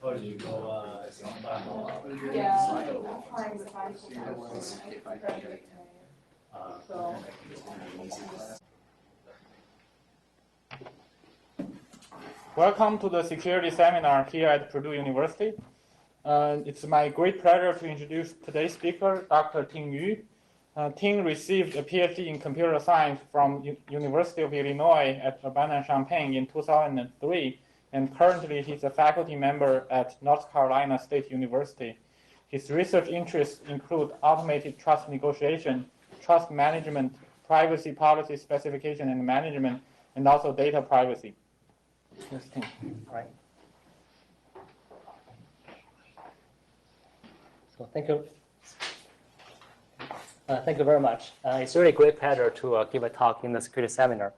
Or did you go? Welcome to the security seminar here at Purdue University. It's my great pleasure to introduce today's speaker, Dr. Ting Yu. Ting received a PhD in computer science from University of Illinois at Urbana-Champaign in 2003, and currently he's a faculty member at North Carolina State University. His research interests include automated trust negotiation, trust management, privacy policy specification and management, and also data privacy. Yes, Ting. Right. So thank you. Thank you very much. It's really a great pleasure to give a talk in the security seminar.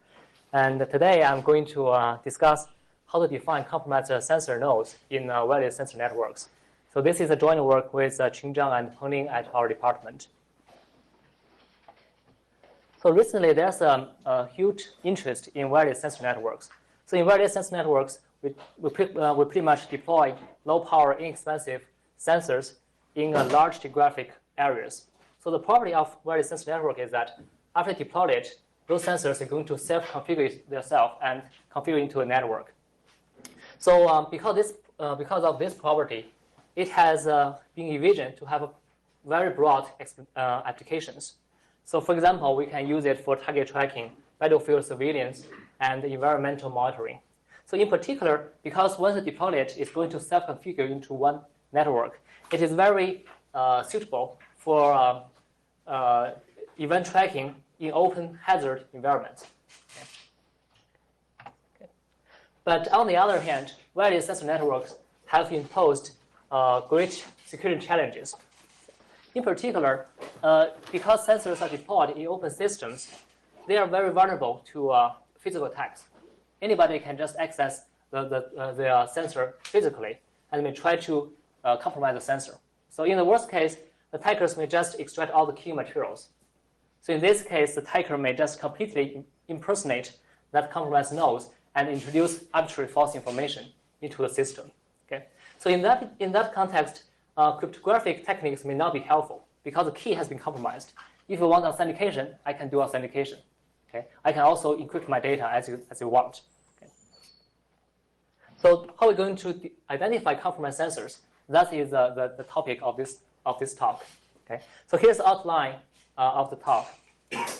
And today I'm going to discuss how to define compromised sensor nodes in wireless sensor networks. So this is a joint work with Qing Zhang and Peng Ling at our department. So recently there's a huge interest in wireless sensor networks. So in wireless sensor networks, we pretty much deploy low power, inexpensive sensors in large geographic areas. So the property of wireless sensor network is that after deployed it, those sensors are going to self-configure themselves and configure into a network. So because of this property, it has been envisioned to have a very broad applications. So for example, we can use it for target tracking, battlefield surveillance, and environmental monitoring. So in particular, because once you deploy it, it's going to self-configure into one network. It is very suitable for event tracking in open hazard environments. Okay. But on the other hand, wireless sensor networks have imposed great security challenges. In particular, because sensors are deployed in open systems, they are very vulnerable to physical attacks. Anybody can just access the sensor physically and may try to compromise the sensor. So in the worst case, the attackers may just extract all the key materials. So in this case, the attacker may just completely impersonate that compromised nodes and introduce arbitrary false information into the system. Okay? So in that context, cryptographic techniques may not be helpful because the key has been compromised. If you want authentication, I can do authentication. Okay? I can also encrypt my data as you want. Okay? So how are we going to identify compromised sensors? That is the topic of this talk. Okay? So here's the outline of the talk.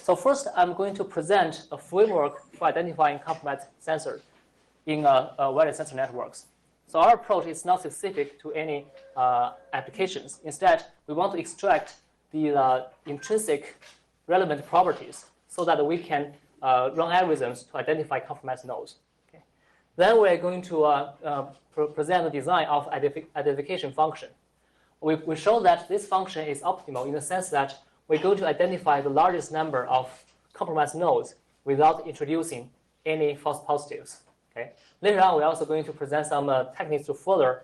So first, I'm going to present a framework for identifying compromised sensors in wireless sensor networks. So our approach is not specific to any applications. Instead, we want to extract the intrinsic relevant properties so that we can run algorithms to identify compromised nodes. Okay. Then we're going to present the design of identification function. We show that this function is optimal in the sense that we're going to identify the largest number of compromised nodes without introducing any false positives. Okay. Later on, we're also going to present some techniques to further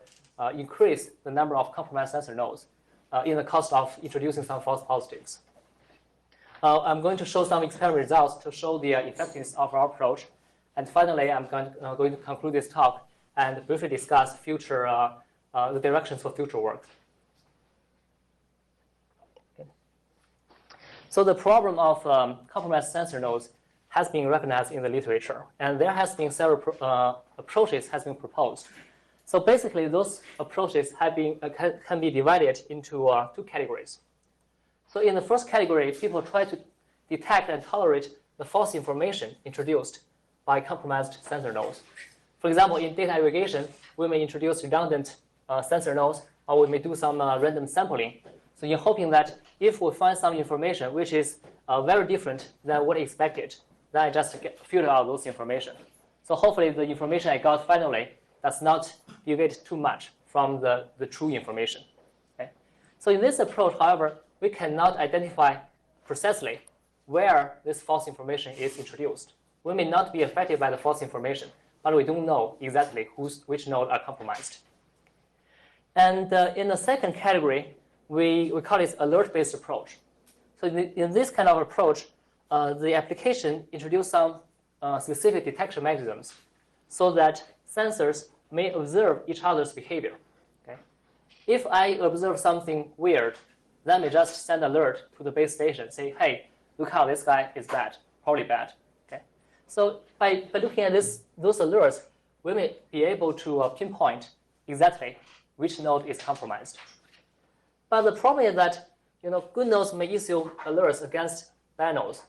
increase the number of compromised sensor nodes in the cost of introducing some false positives. I'm going to show some experiment results to show the effectiveness of our approach. And finally, I'm going to conclude this talk and briefly discuss future the directions for future work. Okay. So the problem of compromised sensor nodes has been recognized in the literature, and there has been several approaches has been proposed. So basically, those approaches have been can be divided into two categories. So in the first category, people try to detect and tolerate the false information introduced by compromised sensor nodes. For example, in data aggregation, we may introduce redundant sensor nodes, or we may do some random sampling. So in hoping that if we find some information which is very different than what expected, then I just filter out those information. So hopefully the information I got finally does not deviate too much from the true information. Okay? So in this approach, however, we cannot identify precisely where this false information is introduced. We may not be affected by the false information, but we don't know exactly which nodes are compromised. And in the second category, we call it alert-based approach. So in this kind of approach, the application introduces some specific detection mechanisms so that sensors may observe each other's behavior. Okay? If I observe something weird, let me just send alert to the base station, say, hey, look how this guy is bad, probably bad. Okay? So by looking at those alerts, we may be able to pinpoint exactly which node is compromised. But the problem is that good nodes may issue alerts against bad nodes,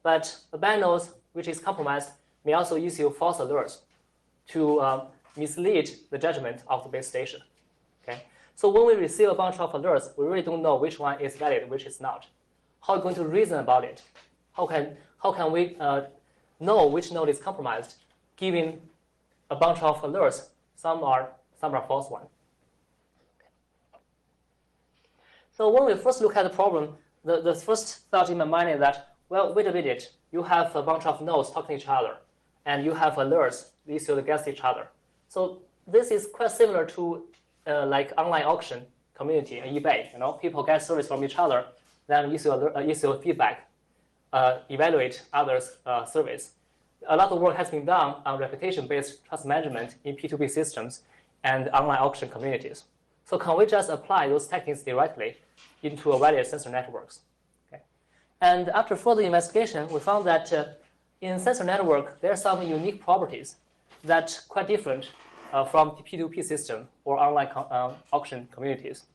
but the bad nodes which is compromised may also issue false alerts to mislead the judgment of the base station. Okay? So when we receive a bunch of alerts, we really don't know which one is valid, which is not. How are we going to reason about it? How can we know which node is compromised, given a bunch of alerts? Some are false ones. So when we first look at the problem, the first thought in my mind is that, well, wait a minute, you have a bunch of nodes talking to each other, and you have alerts issued against each other. So this is quite similar to like online auction community and eBay. People get service from each other, then issue feedback, evaluate others' service. A lot of work has been done on reputation-based trust management in P2P systems and online auction communities. So can we just apply those techniques directly into a various sensor networks? Okay. And after further investigation, we found that in sensor network, there are some unique properties that are quite different from the P2P system or online auction communities.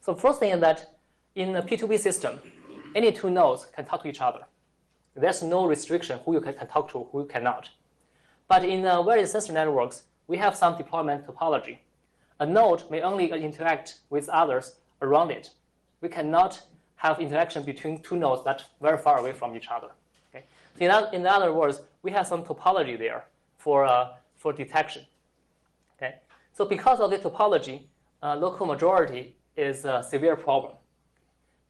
So first thing is that in a P2P system, any two nodes can talk to each other. There's no restriction who you can talk to, who you cannot. But in various sensor networks, we have some deployment topology. A node may only interact with others around it. We cannot have interaction between two nodes that are very far away from each other. Okay? So in other words, we have some topology there for detection. Okay? So because of the topology, local majority is a severe problem.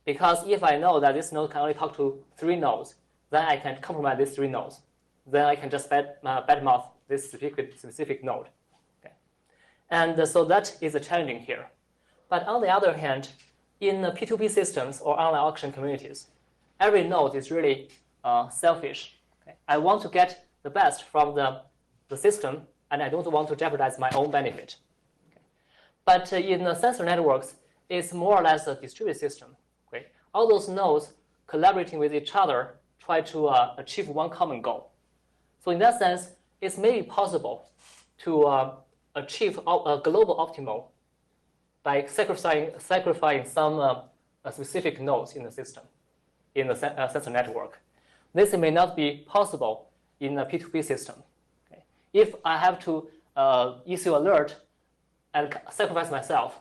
Because if I know that this node can only talk to 3 nodes, then I can compromise these 3 nodes. Then I can just badmouth this specific node. Okay? And so that is a challenging here. But on the other hand, in P2P systems or online auction communities, every node is really selfish. Okay? I want to get the best from the system, and I don't want to jeopardize my own benefit. Okay? But in sensor networks, it's more or less a distributed system. Okay? All those nodes collaborating with each other try to achieve one common goal. So in that sense, it's maybe possible to achieve a global optimal by sacrificing some specific nodes in the system, in the sensor network. This may not be possible in a P2P system. Okay? If I have to issue alert and sacrifice myself,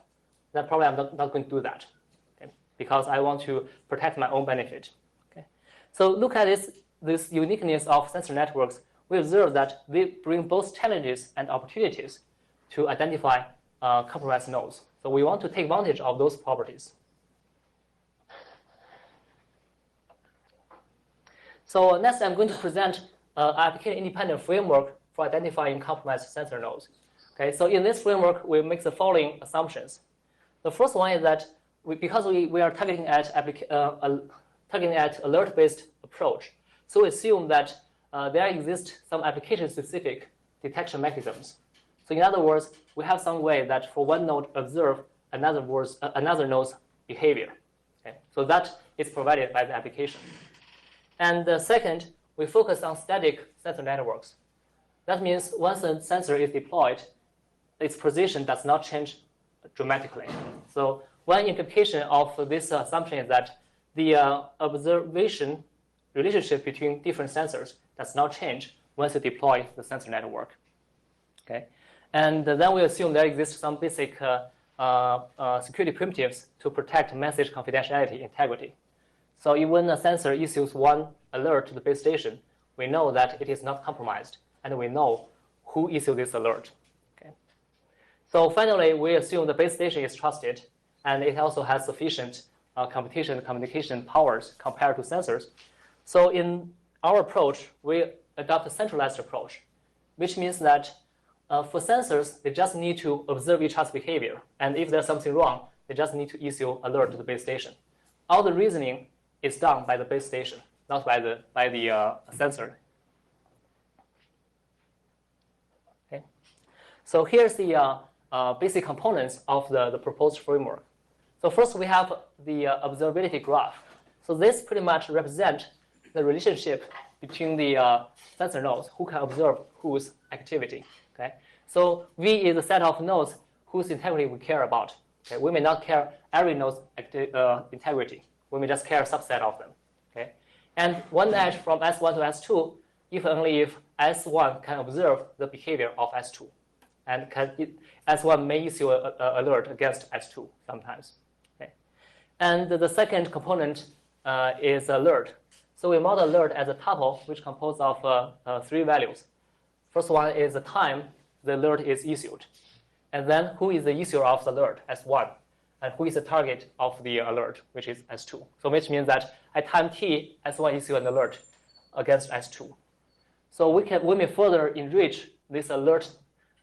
then probably I'm not going to do that, okay? Because I want to protect my own benefit. Okay? So look at this uniqueness of sensor networks. We observe that they bring both challenges and opportunities to identify compromised nodes. So we want to take advantage of those properties. So next, I'm going to present an application-independent framework for identifying compromised sensor nodes. Okay, so in this framework, we make the following assumptions. The first one is that because we are targeting at alert-based approach, so we assume that there exist some application-specific detection mechanisms. So in other words, we have some way that for one node observe another node's behavior. Okay? So that is provided by the application. And second, we focus on static sensor networks. That means once a sensor is deployed, its position does not change dramatically. So one implication of this assumption is that the observation relationship between different sensors does not change once you deploy the sensor network. Okay? And then we assume there exists some basic security primitives to protect message confidentiality integrity. So even when a sensor issues one alert to the base station, we know that it is not compromised, and we know who issued this alert. Okay? So finally, we assume the base station is trusted, and it also has sufficient communication powers compared to sensors. So in our approach, we adopt a centralized approach, which means that for sensors, they just need to observe each other's behavior. And if there's something wrong, they just need to issue alert to the base station. All the reasoning is done by the base station, not by the sensor. Okay. So here's the basic components of the proposed framework. So first we have the observability graph. So this pretty much represents the relationship between the sensor nodes who can observe whose activity. Okay. So V is a set of nodes whose integrity we care about. Okay. We may not care every node's integrity. We may just care a subset of them. Okay. And one edge from S1 to S2, if only if S1 can observe the behavior of S2, and S1 may issue an alert against S2 sometimes. Okay. And the second component is alert. So we model alert as a tuple which composed of 3 values. First one is the time the alert is issued, and then who is the issuer of the alert, S1, and who is the target of the alert, which is S2. So which means that at time t, S1 issue an alert against S2. So we may further enrich this alert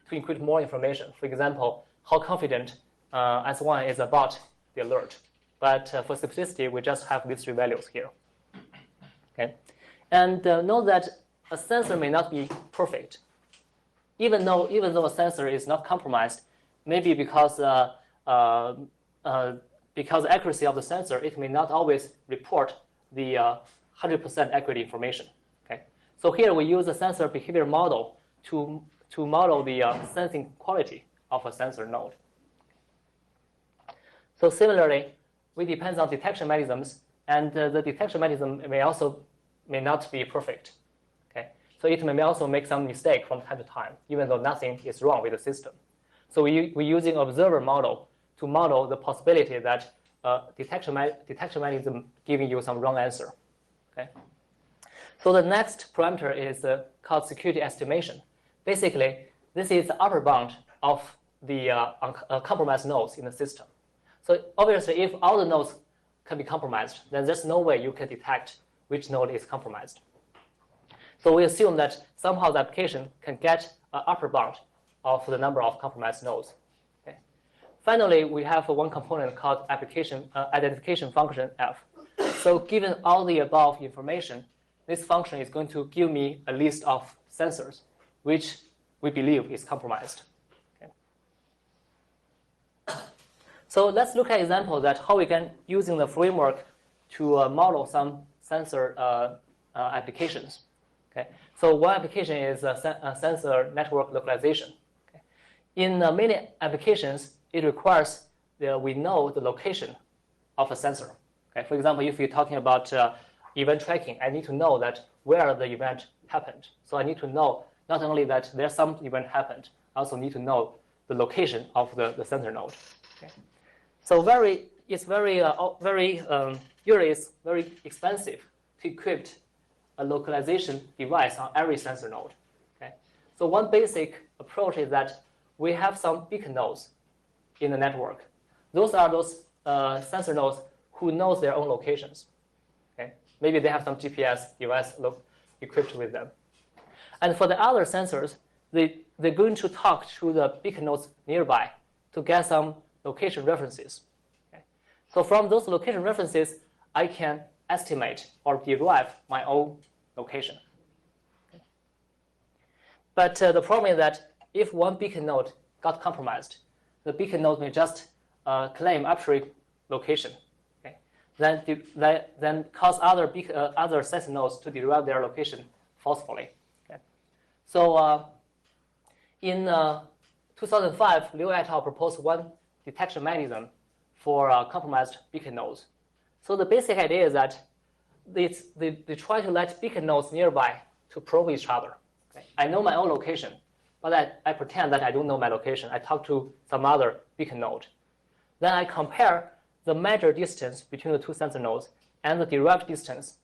to include more information. For example, how confident S1 is about the alert. But for simplicity, we just have these 3 values here. Okay, and note that a sensor may not be perfect, even though a sensor is not compromised. Maybe because the accuracy of the sensor, it may not always report the 100% accurate information. Okay, so here we use a sensor behavior model to model the sensing quality of a sensor node. So similarly, we depend on detection mechanisms, and the detection mechanism may not be perfect. Okay, so it may also make some mistake from time to time, even though nothing is wrong with the system. So we're using observer model to model the possibility that detection mechanism giving you some wrong answer. Okay, so the next parameter is called security estimation. Basically, this is the upper bound of the compromised nodes in the system. So obviously, if all the nodes can be compromised, then there's no way you can detect which node is compromised. So we assume that somehow the application can get an upper bound of the number of compromised nodes. Okay. Finally, we have one component called application identification function F. So given all the above information, this function is going to give me a list of sensors which we believe is compromised. Okay. So let's look at an example that how we can using the framework to model some sensor applications. Okay. So one application is a sensor network localization. Okay. In many applications, it requires we know the location of a sensor. Okay. For example, if you're talking about event tracking, I need to know that where the event happened. So I need to know not only that there's some event happened, I also need to know the location of the sensor node. Okay. So it's very usually it's very expensive to equip a localization device on every sensor node. Okay. So one basic approach is that we have some beacon nodes in the network. Those are those sensor nodes who knows their own locations. Okay. Maybe they have some GPS device equipped with them. And for the other sensors, they're going to talk to the beacon nodes nearby to get some location references. Okay. So from those location references, I can estimate or derive my own location. Okay. But the problem is that if one beacon node got compromised, the beacon node may just claim arbitrary location. Okay. Then cause other sensor nodes to derive their location forcefully. So in 2005, Liu et al. Proposed one detection mechanism for compromised beacon nodes. So the basic idea is that they try to let beacon nodes nearby to probe each other. Okay. I know my own location, but I pretend that I don't know my location. I talk to some other beacon node. Then I compare the measured distance between the 2 sensor nodes and the derived distance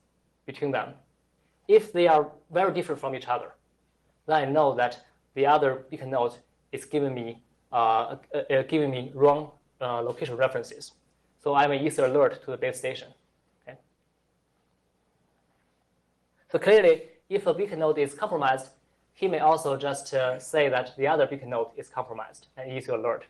between them. If they are very different from each other, then I know that the other beacon node is giving me wrong location references. So I may issue alert to the base station. Okay. So clearly, if a beacon node is compromised, he may also just say that the other beacon node is compromised and issue alert.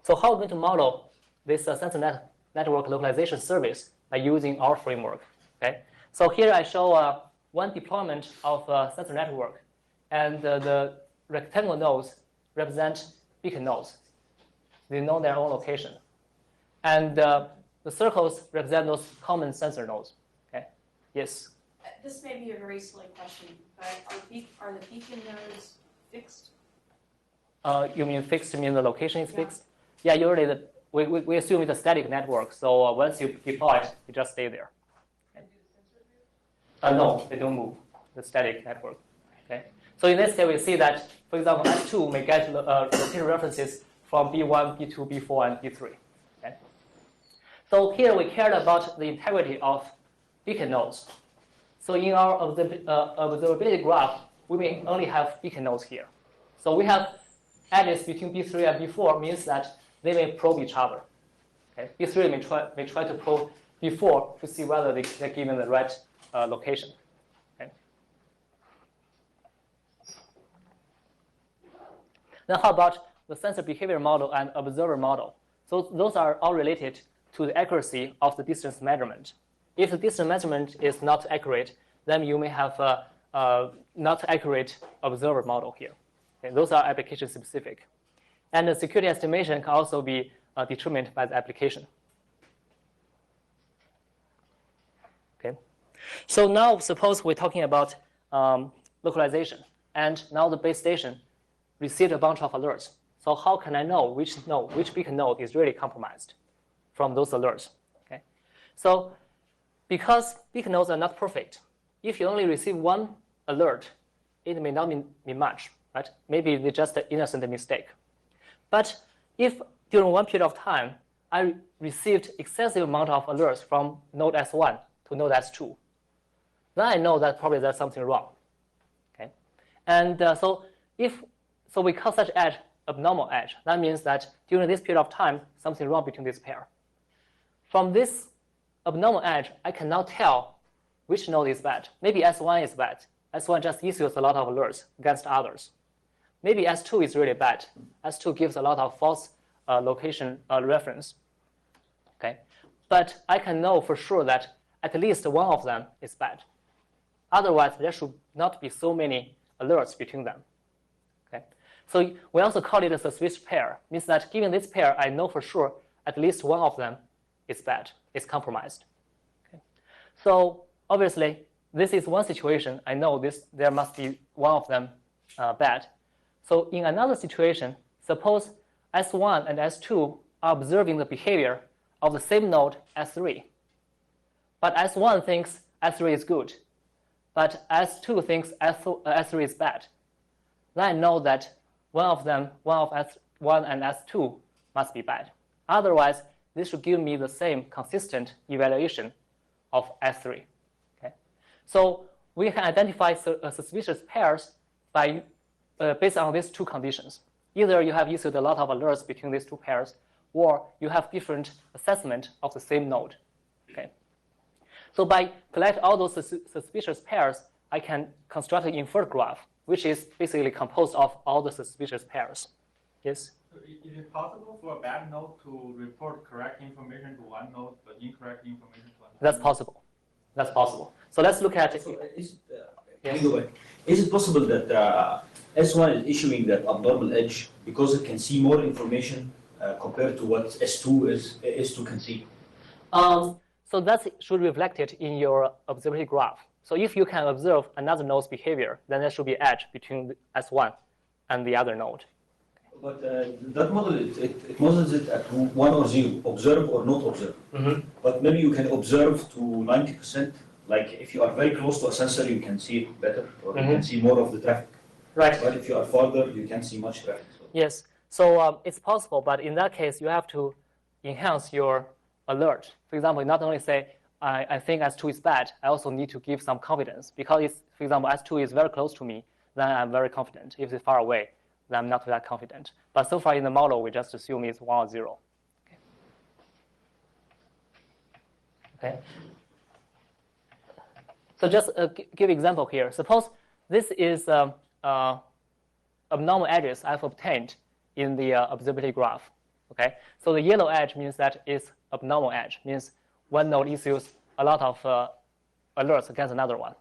So how are we going to model this sensor network localization service by using our framework? Okay. So here I show one deployment of a sensor network, and the rectangular nodes represent beacon nodes. They know their own location. And the circles represent those common sensor nodes. Okay. Yes? This may be a very silly question, but are the beacon nodes fixed? You mean fixed mean the location is fixed? Yeah, usually we assume it's a static network. So once you deploy it, you just stay there. Okay. No, they don't move. The static network. Okay. So in this case, we see that, for example, S2 may get location references from B1, B2, B4, and B3. Okay. So here we cared about the integrity of beacon nodes. So in our observability graph, we may only have beacon nodes here. So we have edges between B3 and B4 means that they may probe each other. Okay. B3 may try to probe B4 to see whether they're given the right location. Okay. Then how about the sensor behavior model and observer model? So those are all related to the accuracy of the distance measurement. If the distance measurement is not accurate, then you may have a not accurate observer model here. Okay, those are application specific. And the security estimation can also be determined by the application. Okay. So now suppose we're talking about localization. And now the base station received a bunch of alerts. So how can I know which beacon node is really compromised from those alerts? Okay. So because beacon nodes are not perfect, if you only receive one alert, it may not mean much, right? Maybe it's just an innocent mistake. But if during one period of time, I received excessive amount of alerts from node S1 to node S2, then I know that probably there's something wrong. Okay, and so we call such edge abnormal edge. That means that during this period of time, something wrong between this pair. From this abnormal edge, I can now tell which node is bad. Maybe S1 is bad. S1 just issues a lot of alerts against others. Maybe S2 is really bad. S2 gives a lot of false location reference. Okay, but I can know for sure that at least one of them is bad. Otherwise, there should not be so many alerts between them. Okay, so we also call it a switch pair. Means that given this pair, I know for sure at least one of them is bad, is compromised. Okay, so obviously this is one situation. I know there must be one of them bad. So in another situation, suppose S1 and S2 are observing the behavior of the same node S3. But S1 thinks S3 is good, but S2 thinks S3 is bad. Then I know that one of S1 and S2 must be bad. Otherwise, this should give me the same consistent evaluation of S3. Okay? So we can identify suspicious pairs by based on these two conditions. Either you have issued a lot of alerts between these two pairs, or you have different assessment of the same node. Okay. So by collect all those suspicious pairs, I can construct an inferred graph, which is basically composed of all the suspicious pairs. Yes? Is it possible for a bad node to report correct information to one node, but incorrect information to another? That's possible. That's possible. So let's look at it. So is it possible that S1 is issuing that abnormal edge because it can see more information compared to what S2 can see? So that should reflect it in your observability graph. So if you can observe another node's behavior, then there should be edge between S1 and the other node. But that model, it models it at 1 or 0, observe or not observe. Mm-hmm. But maybe you can observe to 90%. Like if you are very close to a sensor, you can see it better, or you can see more of the traffic. Right. But if you are farther, you can see much traffic. So. Yes. So it's possible, but in that case, you have to enhance your alert. For example, not only say, I think S2 is bad, I also need to give some confidence. Because if, for example, S2 is very close to me, then I'm very confident. If it's far away, then I'm not that confident. But so far in the model, we just assume it's 1 or 0. Okay. So just give example here. Suppose this is abnormal edges I've obtained in the observability graph. Okay. So the yellow edge means that it's abnormal edge, means one node issues a lot of alerts against another one.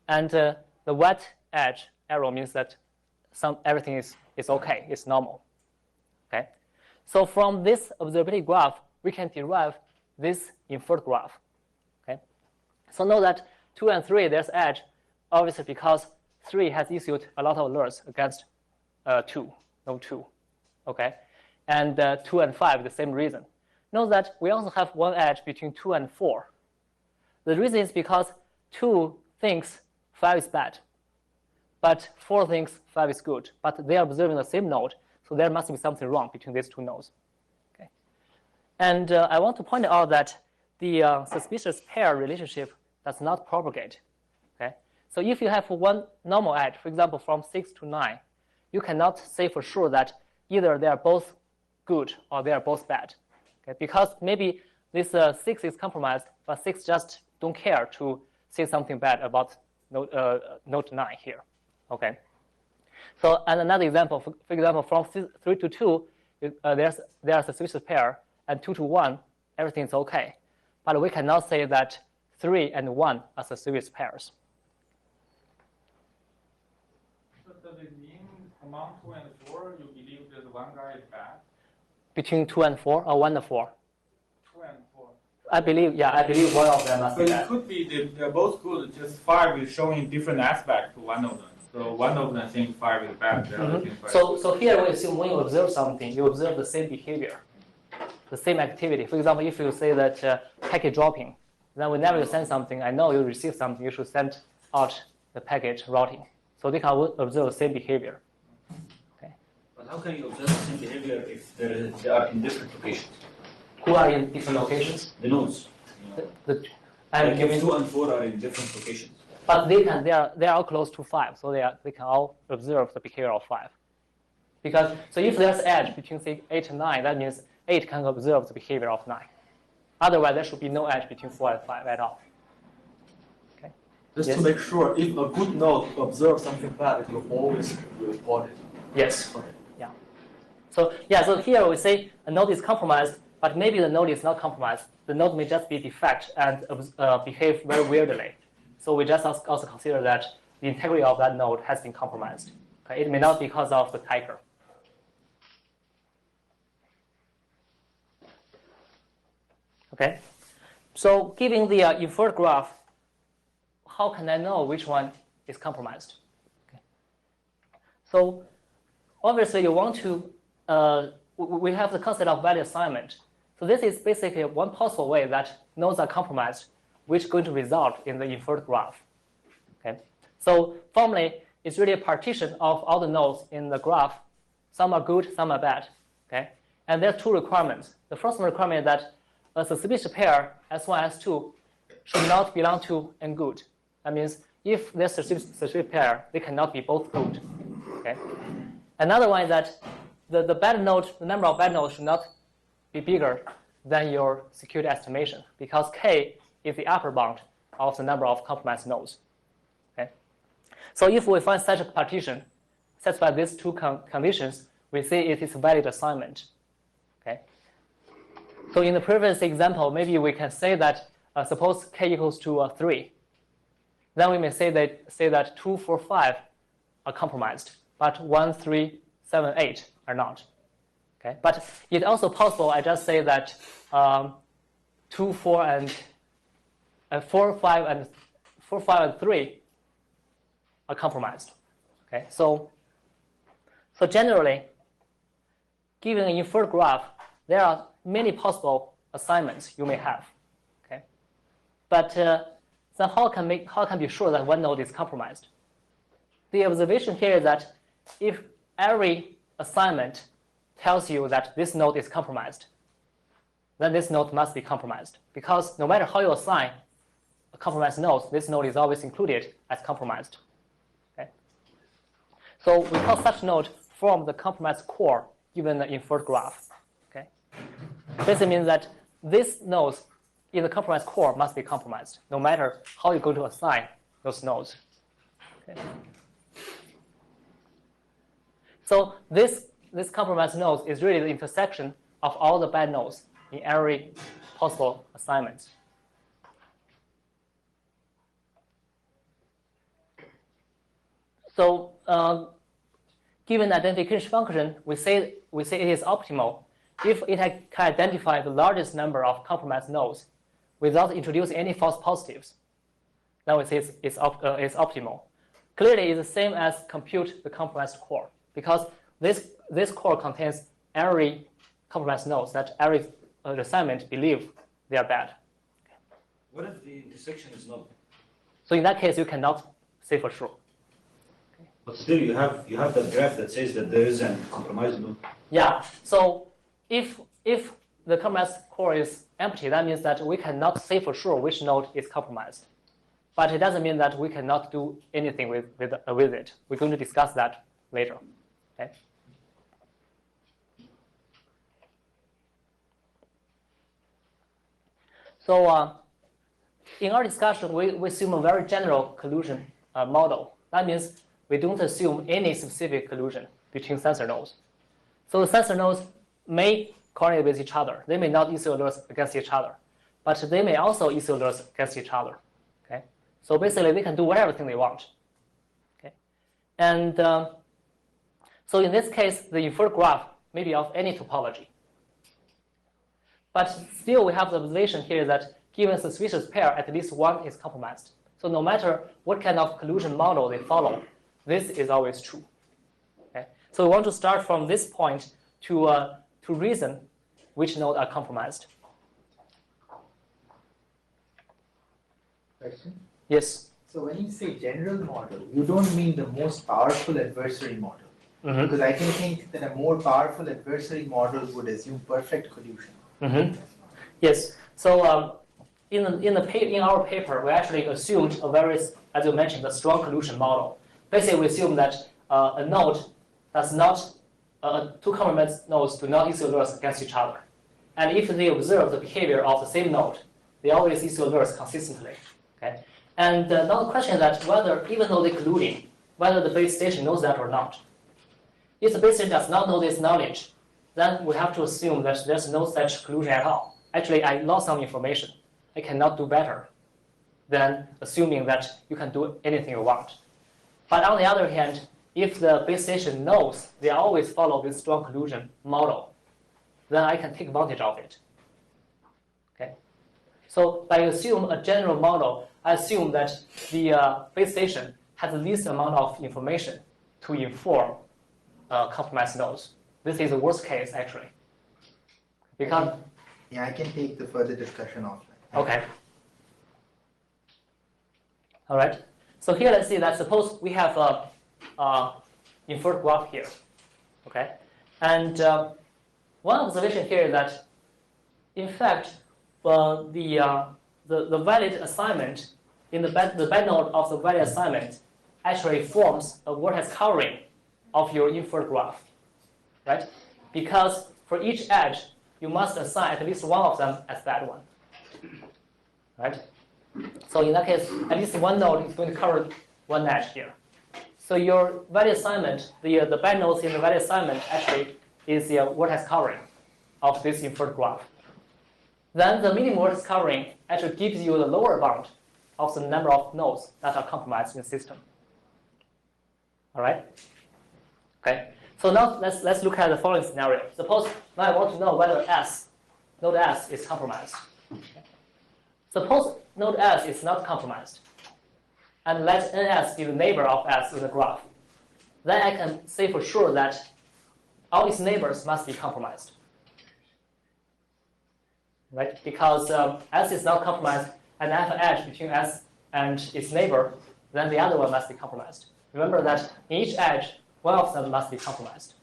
And the white edge arrow means that everything is okay, it's normal. Okay, so from this observability graph, we can derive this inferred graph. Okay, so know that 2 and 3 there's edge, obviously because 3 has issued a lot of alerts against 2, node 2. Okay, and 2 and 5 the same reason. Note that we also have one edge between 2 and 4. The reason is because 2 thinks 5 is bad, but 4 thinks 5 is good. But they are observing the same node, so there must be something wrong between these two nodes. Okay, and I want to point out that the suspicious pair relationship does not propagate. Okay, so if you have one normal edge, for example, from 6 to 9, you cannot say for sure that either they are both good or they are both bad. Okay, because maybe this 6 is compromised, but 6 just don't care to say something bad about node 9 here. Okay. So and another example, for example, from 3 to 2, there's a suspicious pair, and 2 to 1, everything is okay. But we cannot say that 3 and 1 are suspicious pairs. So does it mean among 2 and 4, you believe that one guy is bad? Between 2 and 4 or 1 and 4? 2 and 4. I believe one of them must be But bad. it could be they're both good, just 5 is showing different aspects to one of them. So one of them thinks 5 is bad, the other thinks 5 is good. So here we assume when you observe something, you observe the same behavior, the same activity. For example, if you say that packet dropping, then whenever you send something, I know you receive something, you should send out the packet routing. So they can observe the same behavior. Okay. But how can you observe the same behavior if they are in different locations? Who are in different locations? The nodes. Like if 2 and 4 are in different locations. But they are all close to 5, so they can all observe the behavior of 5. Because so if there's edge between say 8 and 9, that means 8 can observe the behavior of 9. Otherwise, there should be no edge between 4 and 5 at all. Okay. Just Yes? to make sure, if a good node observes something bad, it will always report it. Yes. Okay. Yeah. So here we say a node is compromised, but maybe the node is not compromised. The node may just be defect and behave very weirdly. So we just also consider that the integrity of that node has been compromised. Okay? It may not be because of the ticker. Okay. So given the inferred graph, how can I know which one is compromised? Okay. So obviously you want to, we have the concept of value assignment. So this is basically one possible way that nodes are compromised, which is going to result in the inferred graph. Okay. So formally, it's really a partition of all the nodes in the graph. Some are good, some are bad. Okay. And there are 2 requirements. The first requirement is that a suspicious pair, S1, S2, should not belong to n good. That means if there's a suspicious pair, they cannot be both good. Okay. Another one is that the bad node, the number of bad nodes should not be bigger than your security estimation, because K is the upper bound of the number of compromised nodes. Okay. So if we find such a partition, satisfy these 2 conditions, we say it is a valid assignment. Okay. So in the previous example, maybe we can say that suppose K equals to 3. Then we may say that 2, 4, 5 are compromised, but 1, 3, 7, 8 are not. Okay. But it's also possible I just say that 2, 4, and 4, 5, and 3 are compromised. Okay. So generally, given an inferred graph, there are many possible assignments you may have. Okay. But then how can be sure that one node is compromised? The observation here is that if every assignment tells you that this node is compromised, then this node must be compromised. Because no matter how you assign a compromised node, this node is always included as compromised. Okay? So we call such node form the compromised core given the inferred graph. Okay? Basically means that these nodes in the compromised core must be compromised, no matter how you're going to assign those nodes. Okay? So this compromised node is really the intersection of all the bad nodes in every possible assignment. So given identification function, we say it is optimal if it can identify the largest number of compromised nodes without introducing any false positives. Then we say it's optimal. Clearly, it's the same as compute the compromised core, because this core contains every compromised nodes that every assignment believe they are bad. What if the intersection is null? So in that case, you cannot say for sure. But still, you have that graph that says that there is a compromised node. Yeah. So if the compromised core is empty, that means that we cannot say for sure which node is compromised. But it doesn't mean that we cannot do anything with it. We're going to discuss that later. Okay. So in our discussion, we assume a very general collusion model. That means we don't assume any specific collusion between sensor nodes. So the sensor nodes may coordinate with each other. They may not issue alerts against each other, but they may also issue alerts against each other. Okay. So basically, they can do whatever thing they want. Okay. And so in this case, the inferred graph may be of any topology. But still, we have the observation here that given the suspicious pair, at least one is compromised. So no matter what kind of collusion model they follow, this is always true. Okay? So we want to start from this point to reason which nodes are compromised. Question? Yes. So when you say general model, you don't mean the most powerful adversary model. Mm-hmm. Because I can think that a more powerful adversary model would assume perfect collusion. Mm-hmm. Yes. So in our paper, we actually assumed a very, as you mentioned, a strong collusion model. Basically, we assume that a node does not, two compromised nodes do not issue alerts against each other. And if they observe the behavior of the same node, they always issue alerts consistently. Okay. And now the question is that whether, even though they're colluding, whether the base station knows that or not. If the base station does not know this knowledge, then we have to assume that there's no such collusion at all. Actually, I lost some information. I cannot do better than assuming that you can do anything you want. But on the other hand, if the base station knows they always follow this strong collusion model, then I can take advantage of it. Okay. So by assume a general model, I assume that the base station has the least amount of information to inform compromised nodes. This is the worst case, actually. Because Yeah, I can take the further discussion offline. okay. All right. So here, let's see that suppose we have a inferred graph here. Okay. And one observation here is that, in fact, the valid assignment in the bad node of the valid assignment actually forms a vertex covering of your inferred graph, right? Because for each edge, you must assign at least one of them as bad one, right? So in that case, at least one node is going to cover one edge here. So your valid assignment, the bad nodes in the valid assignment actually is the vertex covering of this inferred graph. Then the minimum vertex covering actually gives you the lower bound of the number of nodes that are compromised in the system. All right? Okay. So now let's look at the following scenario. Suppose now I want to know whether node S is compromised. Okay. Suppose node S is not compromised, and let NS be the neighbor of S in the graph. Then I can say for sure that all its neighbors must be compromised, right? Because S is not compromised, and I have an edge between S and its neighbor, then the other one must be compromised. Remember that in each edge, one of them must be compromised.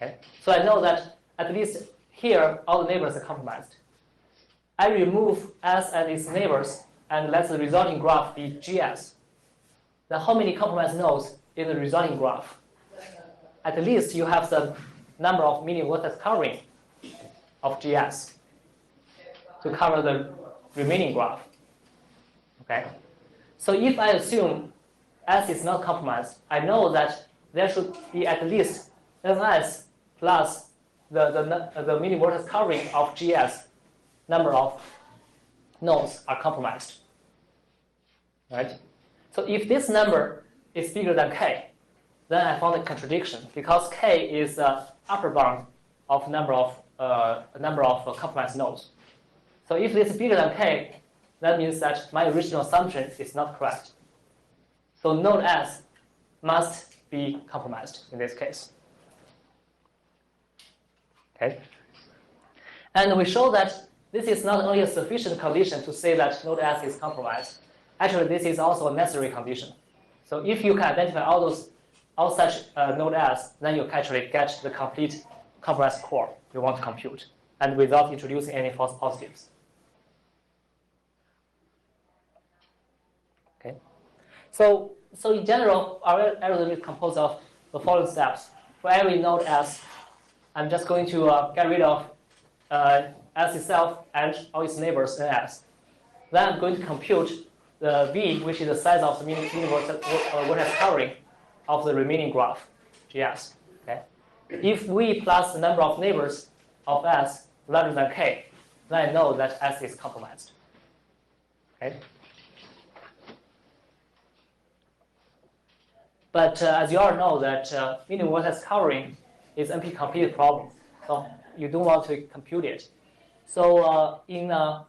Okay? So I know that at least here, all the neighbors are compromised. I remove S and its neighbors and let the resulting graph be GS. Then how many compromised nodes in the resulting graph? At least you have the number of minimum vertex covering of GS to cover the remaining graph. Okay? So if I assume S is not compromised, I know that there should be at least NS plus the minimum vertex covering of GS number of nodes are compromised. Right? So if this number is bigger than K, then I found a contradiction because k is the upper bound of number of compromised nodes. So if it's bigger than k, that means that my original assumption is not correct. So node S must be compromised in this case. Okay. And we show that this is not only a sufficient condition to say that node S is compromised. Actually, this is also a necessary condition. So if you can identify all such node S, then you can actually get the complete compromised core you want to compute, and without introducing any false positives. Okay. So in general, our algorithm is composed of the following steps. For every node S, I'm just going to get rid of S itself and all its neighbors in S. Then I'm going to compute the V, which is the size of the mean vertex covering of the remaining graph, GS. Okay? If V plus the number of neighbors of S larger than K, then I know that S is compromised. Okay? But as you all know, that minimum vertex covering is NP-complete problem, so you don't want to compute it. So in our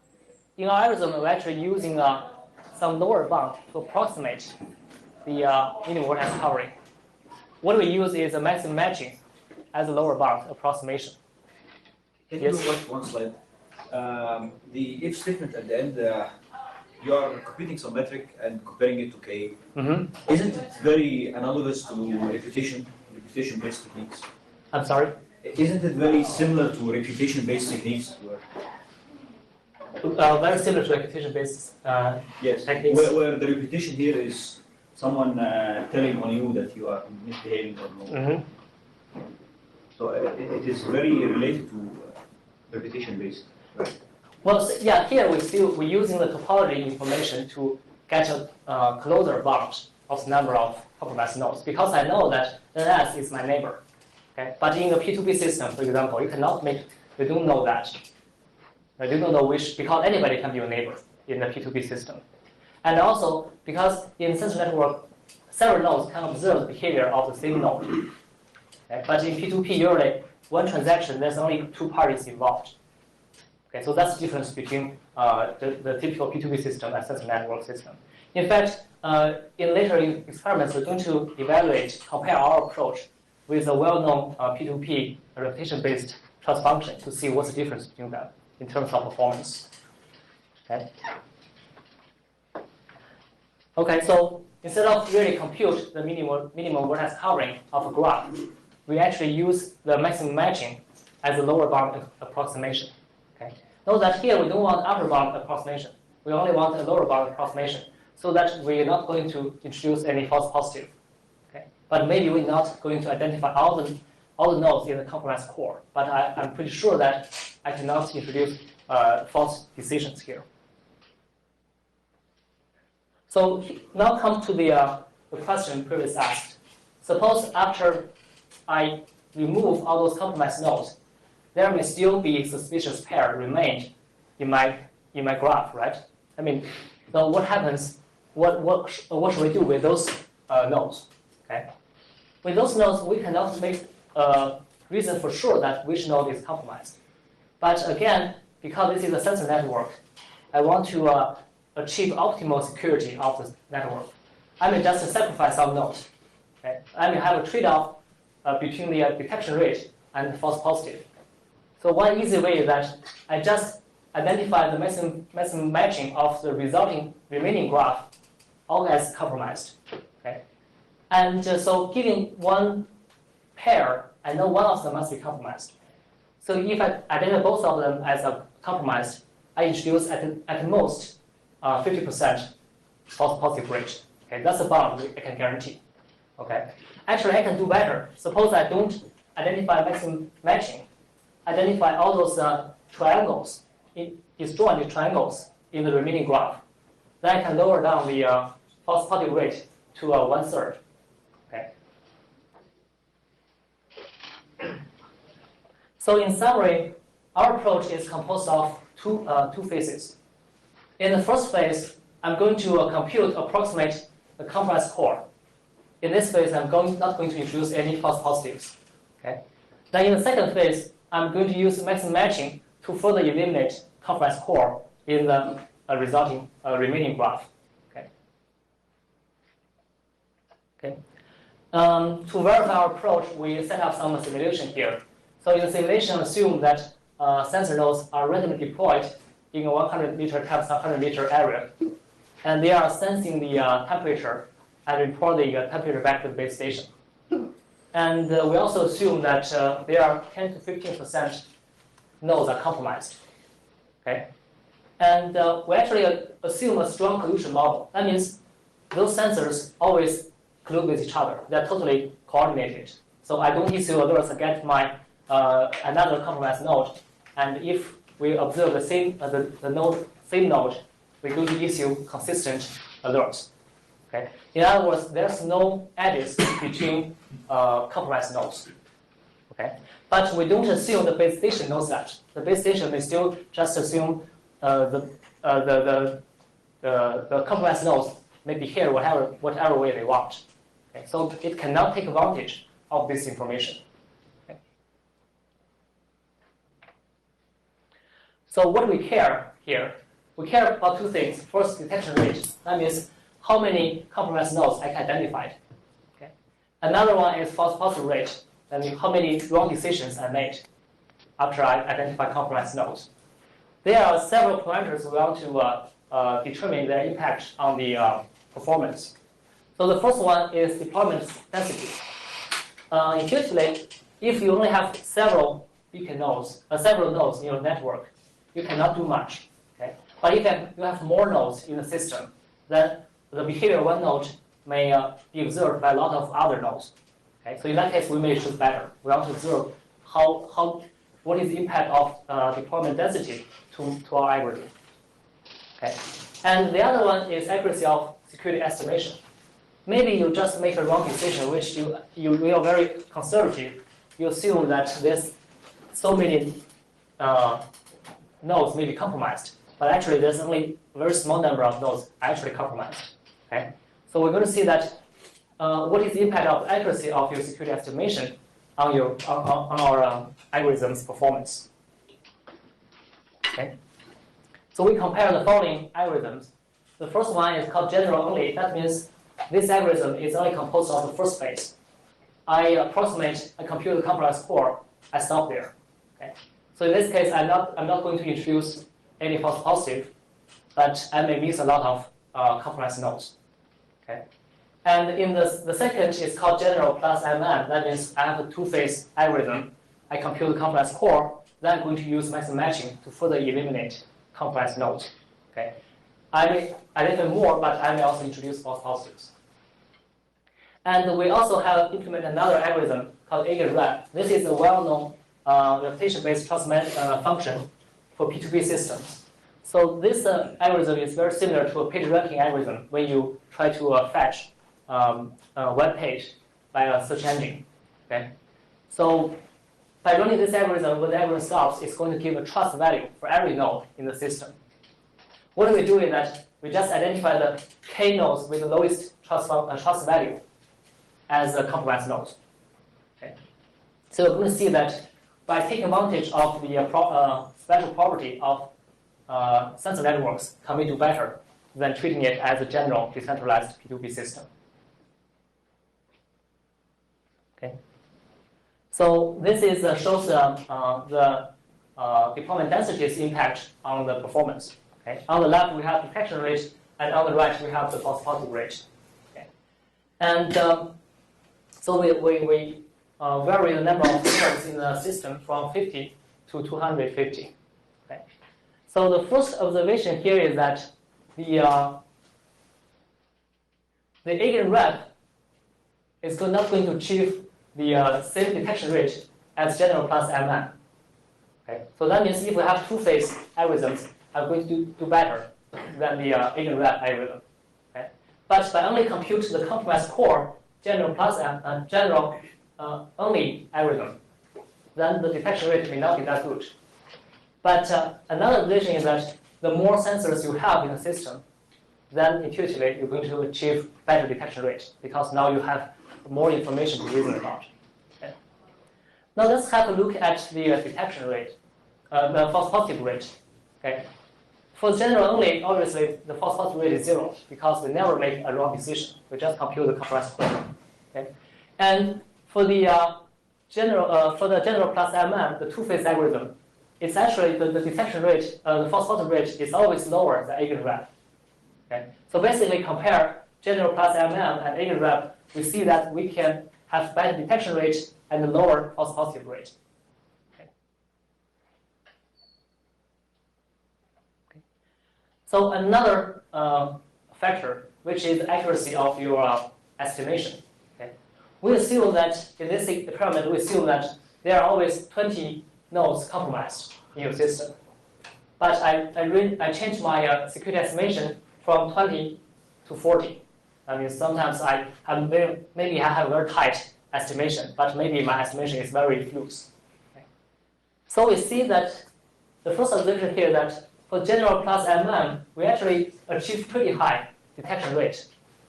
algorithm, we're actually using some lower bound to approximate the minimum vertex covering. What we use is a maximum matching as a lower bound approximation. Can Yes. you watch one slide? The if statement at the end, you are computing some metric and comparing it to K. Mm-hmm. Isn't it very analogous to reputation-based techniques? I'm sorry? Isn't it very similar to reputation-based techniques? Very similar to reputation-based Yes. techniques. Where the reputation here is someone telling on you that you are misbehaving or no. Mm-hmm. So it is very related to reputation-based. Right? Well, yeah, here we're using the topology information to get a closer bound of the number of compromised nodes, because I know that NS is my neighbor. Okay? But in a P2P system, for example, you don't know that. You don't know which, because anybody can be your neighbor in the P2P system. And also, because in sensor network, several nodes can observe the behavior of the same node. Okay? But in P2P, usually one transaction, there's only two parties involved. Okay, so that's the difference between the typical P2P system and sensor network system. In fact, in later experiments, we're going to compare our approach with a well-known P2P reputation-based trust function to see what's the difference between them in terms of performance. Okay. Okay, so instead of really compute the minimum vertex covering of a graph, we actually use the maximum matching as a lower bound approximation. Okay. Note that here we don't want upper bound approximation. We only want a lower bound approximation, so that we're not going to introduce any false positive. Okay. But maybe we're not going to identify all the nodes in the compromised core. But I'm pretty sure that I cannot introduce false decisions here. So now come to the question previously asked. Suppose after I remove all those compromised nodes, there may still be suspicious pair remained in my graph, right? I mean, so what happens? What should we do with those nodes? Okay, with those nodes, we cannot make a reason for sure that which node is compromised. But again, because this is a sensor network, I want to achieve optimal security of the network. I may just sacrifice some nodes. Okay, I may have a trade-off between the detection rate and false positive. So one easy way is that I just identify the maximum matching of the resulting remaining graph all as compromised. Okay? And so given one pair, I know one of them must be compromised. So if I identify both of them as a compromised, I introduce at most 50% false positive rate. Okay? That's a bound I can guarantee. Okay? Actually, I can do better. Suppose I don't identify maximum matching. Identify all those triangles, disjoint triangles in the remaining graph. Then I can lower down the false positive rate to 1/3. Okay. So in summary, our approach is composed of two phases. In the first phase, I'm going to approximate the compromised core. in this phase, I'm not going to introduce any false positives. Okay. Then in the second phase, I'm going to use maximum matching to further eliminate compromised core in the resulting remaining graph. Okay. Okay. To verify our approach, we set up some simulation here. So in the simulation, assume that sensor nodes are randomly deployed in a 100 meter times 100 meter area, and they are sensing the temperature and report the temperature back to the base station. And we also assume that there are 10 to 15% nodes are compromised. Okay, and we actually assume a strong collusion model. That means those sensors always collude with each other. They're totally coordinated. So I don't issue alerts against my another compromised node, and if we observe the same same node, we're going to issue consistent alerts. Okay. In other words, there's no edges between compromised nodes. Okay. But we don't assume the base station knows that. The base station may still just assume the compromised nodes may behave whatever way they want. Okay. So it cannot take advantage of this information. Okay. So what do we care here? We care about two things. First, detection rate. That means how many compromised nodes I can identify. Okay. Another one is false positive rate. That means how many wrong decisions I made after I identify compromised nodes. There are several parameters we want to determine their impact on the performance. So the first one is deployment density. Intuitively, if you only have several beacon nodes, several nodes in your network, you cannot do much. Okay? But if you have more nodes in the system, then the behavior of one node may be observed by a lot of other nodes. Okay? So in that case, we may choose better. We want to observe what is the impact of deployment density to our algorithm. Okay? And the other one is accuracy of security estimation. Maybe you just make a wrong decision, which you are very conservative. You assume that there's so many nodes may be compromised, but actually there's only a very small number of nodes actually compromised. Okay, so we're going to see that what is the impact of accuracy of your security estimation on our algorithm's performance. Okay, so we compare the following algorithms. The first one is called general only. That means this algorithm is only composed of the first phase. I compute the compromised core, I stop there. Okay? So in this case, I'm not going to introduce any false positive, but I may miss a lot of compromised nodes. Okay? And in the second is called general plus MN. That means I have a two-phase algorithm. I compute the compromised core, then I'm going to use maximum matching to further eliminate compromised nodes. Okay? I may identify more, but I may also introduce false positives. And we also have implemented another algorithm called eigenrep. This is a well-known reputation-based transfer function for P2P systems. So this algorithm is very similar to a page ranking algorithm when you try to fetch a web page by a search engine. Okay? So by running this algorithm, when the algorithm stops, it's going to give a trust value for every node in the system. What do we do is that we just identify the k nodes with the lowest trust value as compromised nodes. Okay. So we're going to see that by taking advantage of the special property of sensor networks, can we do better than treating it as a general decentralized P2P system. Okay. So this is shows the deployment density's impact on the performance. Okay. On the left, we have detection rate, and on the right, we have the false positive rate. Okay. And so we vary the number of nodes in the system from 50 to 250. Okay. So the first observation here is that the eigenrep is not going to achieve the same detection rate as general plus MN. Okay. So that means if we have two-phase algorithms, I'm going to do better than the eigenrep algorithm. Okay? But by only compute the compromised core, general plus general only algorithm, then the detection rate may not be that good. But another relation is that the more sensors you have in the system, then intuitively you're going to achieve better detection rate because now you have more information to reason about. Okay. Now let's have a look at the detection rate, the false positive rate. Okay. For general only, obviously the false positive rate is 0 because we never make a wrong decision. We just compute the compromise square. Okay. And for the general plus MM, the two-phase algorithm, it's actually the detection rate, the false positive rate is always lower than eigenrep. Okay. So basically compare general plus MM and eigenrep, we see that we can have better detection rate and a lower false positive rate. Okay. Okay. So another factor, which is accuracy of your estimation. Okay. We assume that in this experiment, we assume that there are always 20 nodes compromised in your system. But I changed my security estimation from 20 to 40. I mean, sometimes maybe I have a very tight estimation, but maybe my estimation is very loose. Okay. So we see that the first observation here that for general plus MM, we actually achieve pretty high detection rate,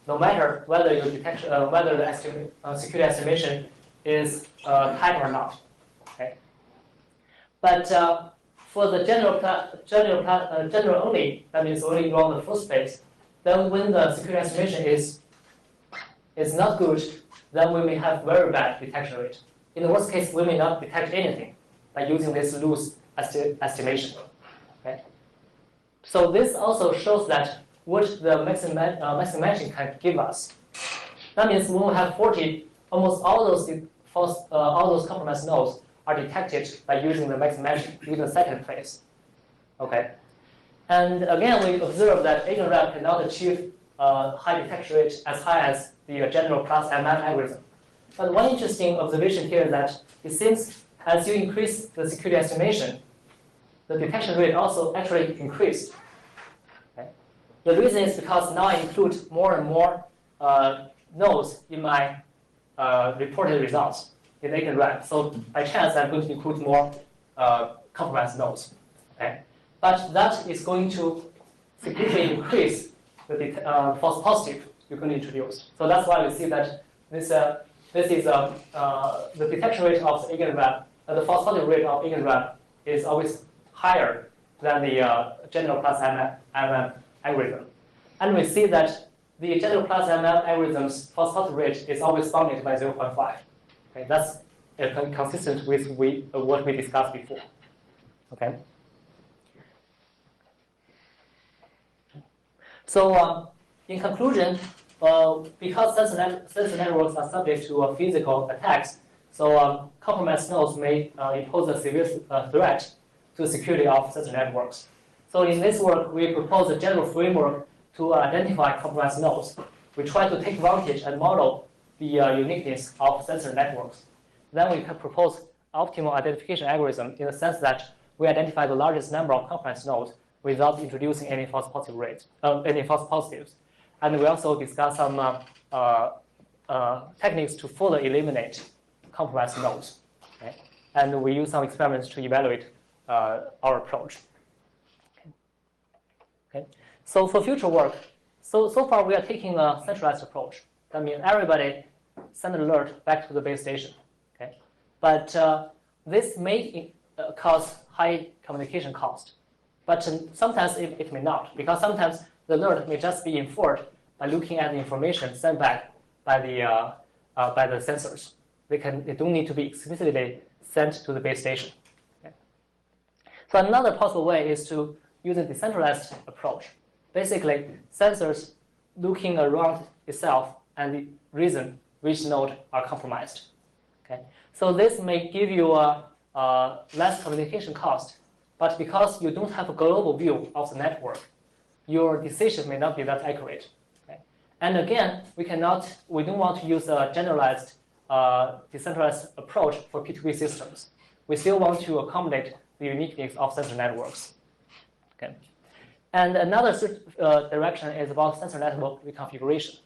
no matter whether your detection, whether the security estimation is tight or not. Okay. But for the general only, that means only run the first phase, then when the security estimation is not good, then we may have very bad detection rate. In the worst case, we may not detect anything by using this loose estimation. Okay? So this also shows that what the maximum matching can give us. That means when we have 40, almost all those compromised nodes are detected by using the maximum matching in the second phase. Okay. And again, we observe that eigenrep cannot achieve high detection rate as high as the general plus MM algorithm. But one interesting observation here is that it seems as you increase the security estimation, the detection rate also actually increased. Okay. The reason is because now I include more and more nodes in my reported results in eigenrep. So by chance, I'm going to include more compromised nodes. Okay. But that is going to significantly increase the false positive you're going to introduce. So that's why we see that this is the detection rate of the eigenrep, the false positive rate of eigenrep is always higher than the general plus MM algorithm. And we see that the general plus MM algorithm's false positive rate is always bounded by 0.5. Okay, that's consistent with what we discussed before. Okay. So in conclusion, because sensor networks are subject to physical attacks, so compromised nodes may impose a severe threat to the security of sensor networks. So in this work, we propose a general framework to identify compromised nodes. We try to take advantage and model the uniqueness of sensor networks. Then we can propose optimal identification algorithm in the sense that we identify the largest number of compromised nodes without introducing any false positive rates, any false positives. And we also discuss some techniques to further eliminate compromised nodes. Okay? And we use some experiments to evaluate our approach. Okay. Okay. So for future work, so far we are taking a centralized approach. That means everybody send an alert back to the base station. Okay? But this may cause high communication cost. But sometimes it may not, because sometimes the alert may just be inferred by looking at the information sent back by the sensors. They don't need to be explicitly sent to the base station. Okay? So another possible way is to use a decentralized approach. Basically, sensors looking around itself and reason which node are compromised. Okay? So this may give you a less communication cost. But because you don't have a global view of the network, your decision may not be that accurate. Okay? And again, we don't want to use a generalized, decentralized approach for P2P systems. We still want to accommodate the uniqueness of sensor networks. Okay? And another direction is about sensor network reconfiguration.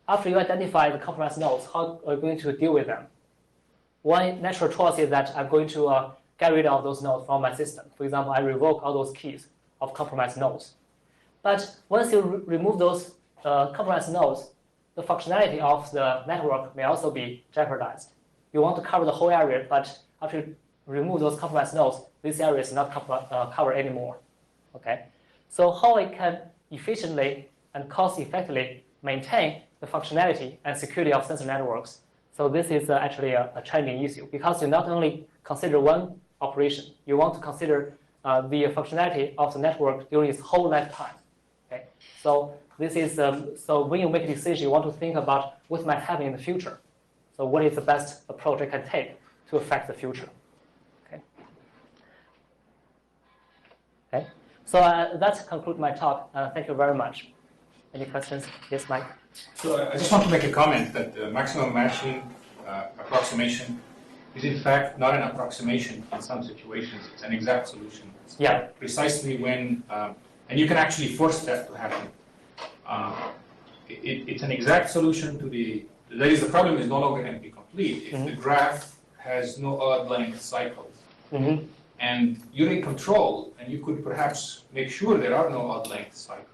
After you identify the compromised nodes, how are you going to deal with them? One natural choice is that I'm going to get rid of those nodes from my system. For example, I revoke all those keys of compromised nodes. But once you remove those compromised nodes, the functionality of the network may also be jeopardized. You want to cover the whole area, but after you remove those compromised nodes, this area is not covered anymore. Okay, so how I can efficiently and cost-effectively maintain the functionality and security of sensor networks? So this is actually a trending issue because you not only consider one operation, you want to consider the functionality of the network during its whole lifetime. Okay, so this is so when you make a decision, you want to think about what might happen in the future. So what is the best approach I can take to affect the future? Okay. Okay. So that concludes my talk. Thank you very much. Any questions? Yes, Mike. So I just want to make a comment that the maximum matching approximation is in fact not an approximation in some situations. It's an exact solution. It's precisely when, and you can actually force that to happen. It's an exact solution to that is, the problem is no longer going to be complete if the graph has no odd length cycles. And you're in control, and you could perhaps make sure there are no odd length cycles.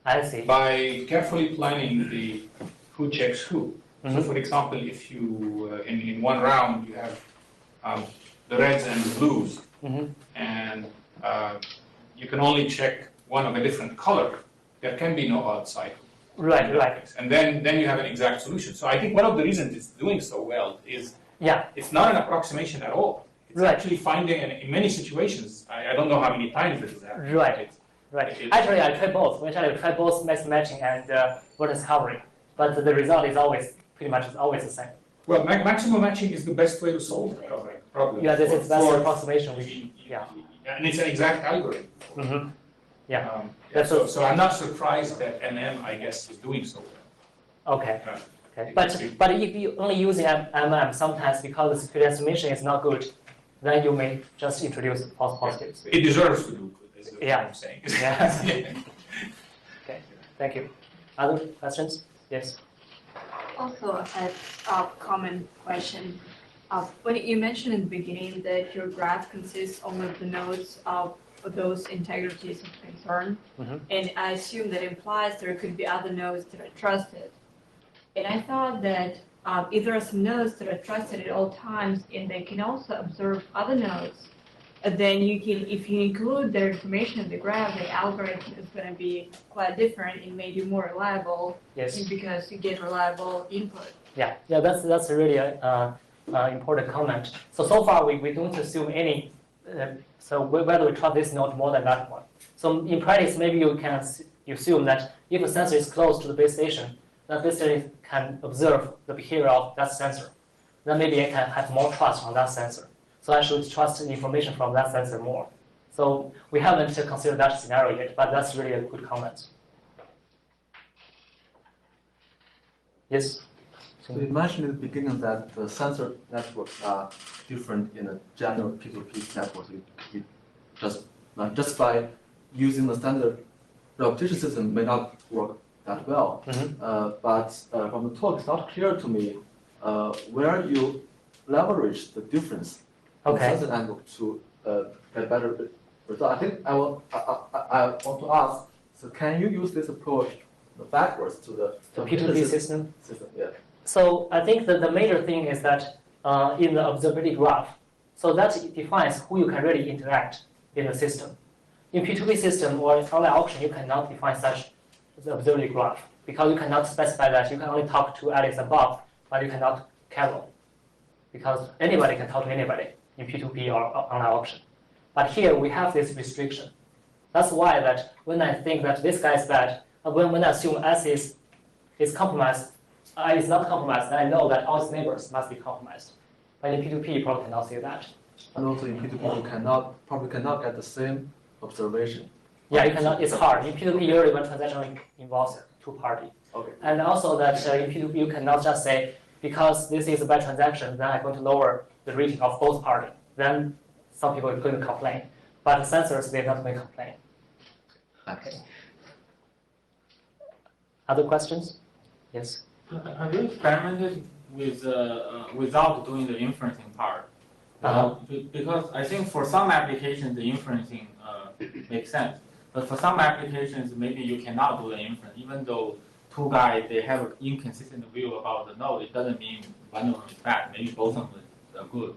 I see. By carefully planning the who checks who. So for example, if you, in one round, you have the reds and the blues, and you can only check one of a different color, there can be no odd cycle. Right, right. And then you have an exact solution. So I think one of the reasons it's doing so well is it's not an approximation at all. It's actually finding, in many situations, I don't know how many times this has happened. Right. Actually, I tried both. I tried both mixed matching and vertex covering, but the result is always pretty much always the same. Well, maximum matching is the best way to solve the problem. Yeah, this is best approximation. And it's an exact algorithm. So I'm not surprised that MM, I guess, is doing so well. Okay. But if you only using MM, sometimes because the security estimation is not good, then you may just introduce false positives. It deserves to do good. Is what I'm saying. Okay. Thank you. Other questions? Yes. Also, a common question. When you mentioned in the beginning that your graph consists only of the nodes of those integrities of concern, and I assume that implies there could be other nodes that are trusted. And I thought that if there are some nodes that are trusted at all times, and they can also observe other nodes, then you can, if you include their information in the graph, the algorithm is going to be quite different and maybe more reliable. Yes. Because you get reliable input. Yeah. That's a really important comment. So far we don't assume any. So whether we trust this node more than that one. So in practice, maybe you can assume that if a sensor is close to the base station, that base station can observe the behavior of that sensor. Then maybe I can have more trust on that sensor. So I should trust the information from that sensor more. So we haven't considered that scenario yet, but that's really a good comment. Yes? So you mentioned in the beginning that the sensor networks are different in a general P2P network. Just by using the standard repetition system may not work that well. But from the talk, it's not clear to me where you leverage the difference in sensor network to get better result. I think I want to ask, so can you use this approach backwards to the P2P system? Yeah. So I think that the major thing is that in the observability graph, so that defines who you can really interact in the system. In P2P system or in online auction, you cannot define such the observability graph because you cannot specify that you can only talk to Alice and Bob, but you cannot Carol, because anybody can talk to anybody in P2P or online auction. But here we have this restriction. That's why that when I think that this guy is bad, when I assume S is compromised, I is not compromised, then I know that all its neighbors must be compromised. But in P2P, you probably cannot say that. And also in P2P, you probably cannot get the same observation. Yeah, you cannot. It's hard. In P2P, usually one transaction involves two parties. Okay. And also that in P2P, you cannot just say, because this is a bad transaction, then I'm going to lower the rating of both parties. Then some people are going to complain. But the sensors, they're not going to complain. Okay. Other questions? Yes. Have you experimented with without doing the inferencing part? Because I think for some applications the inferencing makes sense. But for some applications, maybe you cannot do the inference, even though two guys, they have an inconsistent view about the node. It doesn't mean one of them is bad. Maybe both of them are good.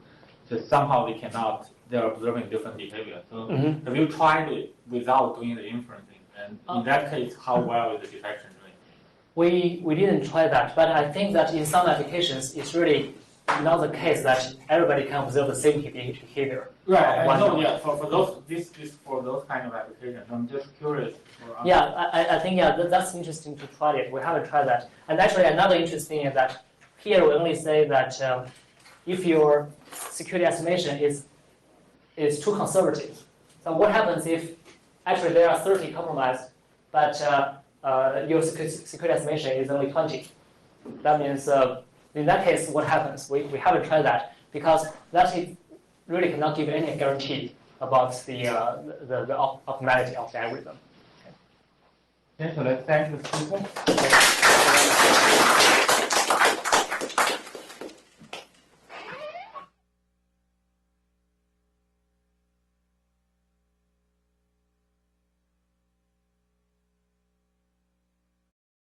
So somehow they cannot, they're observing different behavior. So have you tried it without doing the inferencing? And in that case, how well is the detection doing? We didn't try that, but I think that in some applications, it's really not the case that everybody can observe the same behavior. Right, I know, yeah, for those, this is for those kind of applications. I'm just curious. Yeah, I think, yeah, that's interesting to try it. We haven't tried that. And actually, another interesting thing is that here we only say that if your security estimation is too conservative. So what happens if actually there are 30 compromised, but your security estimation is only 20? That means in that case, what happens? We haven't tried that because that really cannot give any guarantee about the optimality of the algorithm. Okay, so let's thank the speaker.